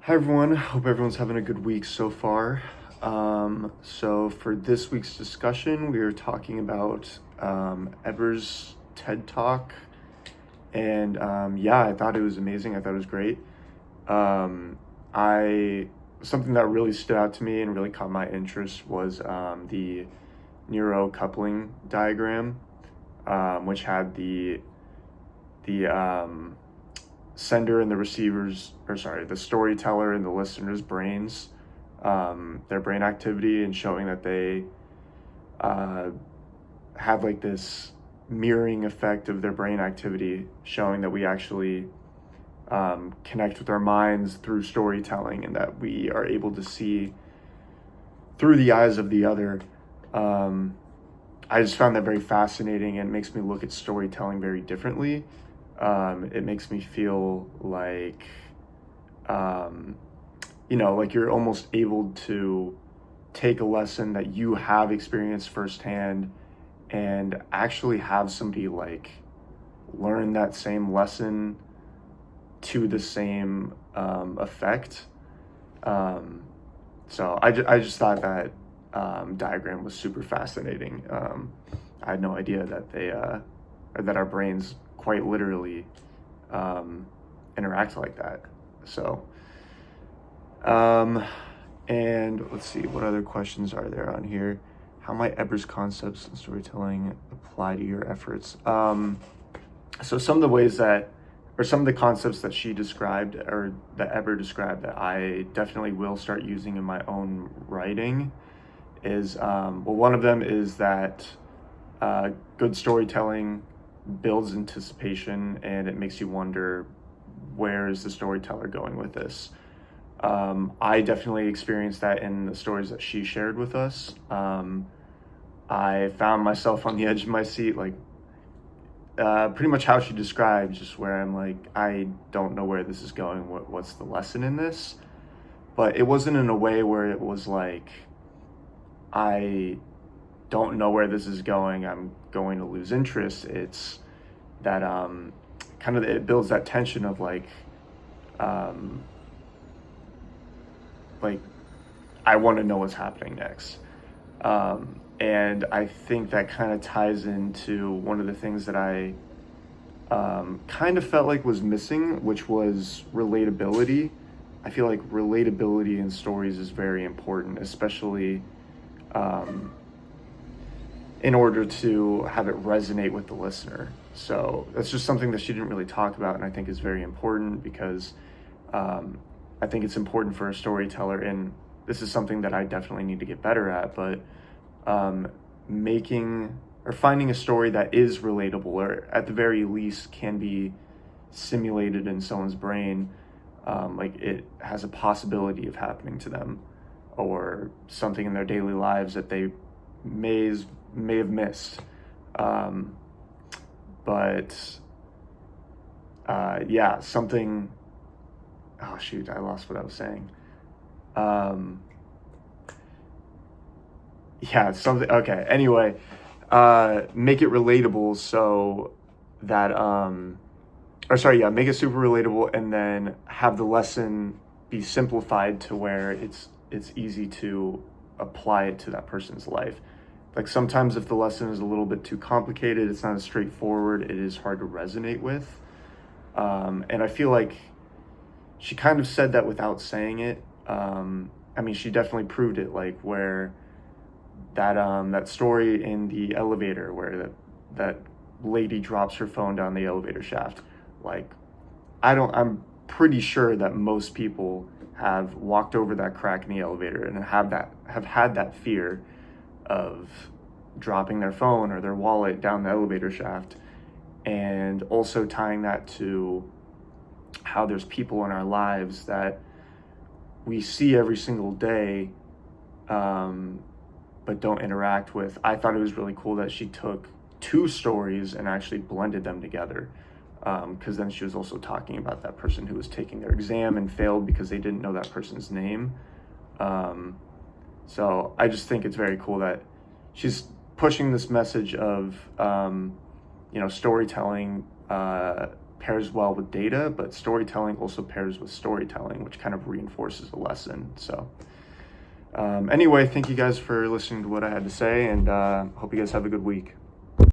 Hi everyone, hope everyone's having a good week so far. So for this week's discussion, we are talking about Eber's TED Talk, and yeah, I thought it was amazing. I thought it was great. I Something that really stood out to me and really caught my interest was the neurocoupling diagram, which had the sender and the receivers, or sorry, the storyteller and the listener's brains, their brain activity, and showing that they uh, have like this mirroring effect of their brain activity, showing that we actually connect with our minds through storytelling, and that we are able to see through the eyes of the other. Um, I just found that very fascinating, and makes me look at storytelling very differently. It makes me feel like, um, like you're almost able to take a lesson that you have experienced firsthand and actually have somebody like learn that same lesson to the same effect. Um, I just thought that diagram was super fascinating. I had no idea that or that our brains quite literally um, interact like that. So, um, and let's see, what other questions are there on here? How might Eber's concepts and storytelling apply to your efforts? So some of the ways that, or some of the concepts that she described, or that Eber described, that I definitely will start using in my own writing is, well, one of them is that good storytelling builds anticipation, and it makes you wonder, where is the storyteller going with this? I definitely experienced that in the stories that she shared with us. I found myself on the edge of my seat, like pretty much how she described, just where I'm like, I don't know where this is going. What's the lesson in this? But it wasn't in a way where it was like, I don't know where this is going, I'm going to lose interest. It's that kind of, it builds that tension of um, like I want to know what's happening next. And I think that kind of ties into one of the things that I kind of felt like was missing, which was relatability. I feel like relatability in stories is very important, especially um, in order to have it resonate with the listener. So that's just something that she didn't really talk about, and I think is very important because um, I think it's important for a storyteller, and this is something that I definitely need to get better at, but making or finding a story that is relatable, or at the very least can be simulated in someone's brain, like it has a possibility of happening to them, or something in their daily lives that they may may have missed. Um, but yeah, something. Oh shoot, I lost what I was saying. Um, yeah, something. Okay. Anyway, make it relatable so that or sorry, yeah, make it super relatable, and then have the lesson be simplified to where it's easy to apply it to that person's life. Like sometimes if the lesson is a little bit too complicated, it's not as straightforward, it is hard to resonate with. And I feel like she kind of said that without saying it. I mean, she definitely proved it, like where that story in the elevator where that lady drops her phone down the elevator shaft. Like, I'm pretty sure that most people have walked over that crack in the elevator and have had that fear of dropping their phone or their wallet down the elevator shaft, and also tying that to how there's people in our lives that we see every single day, um, but don't interact with. I thought it was really cool that she took two stories and actually blended them together. Because then she was also talking about that person who was taking their exam and failed because they didn't know that person's name. Um, so I just think it's very cool that she's pushing this message of, storytelling pairs well with data, but storytelling also pairs with storytelling, which kind of reinforces a lesson. So anyway, thank you guys for listening to what I had to say, and hope you guys have a good week.